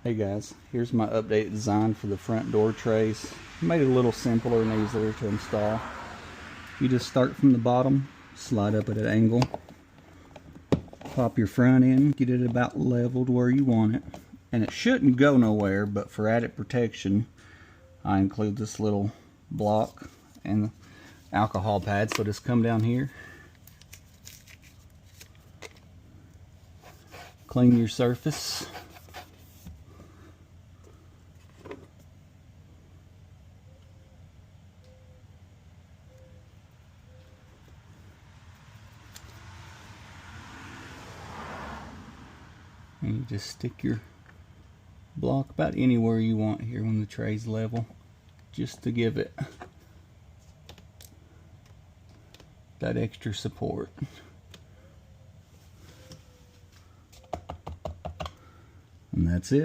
Hey guys, here's my updated design for the front door trays. Made it a little simpler and easier to install. You just start from the bottom, slide up at an angle, pop your front in, get it about leveled where you want it. And it shouldn't go nowhere, but for added protection, I include this little block and alcohol pad. So just come down here, clean your surface. And you just stick your block about anywhere you want here when the tray's level, just to give it that extra support. And that's it.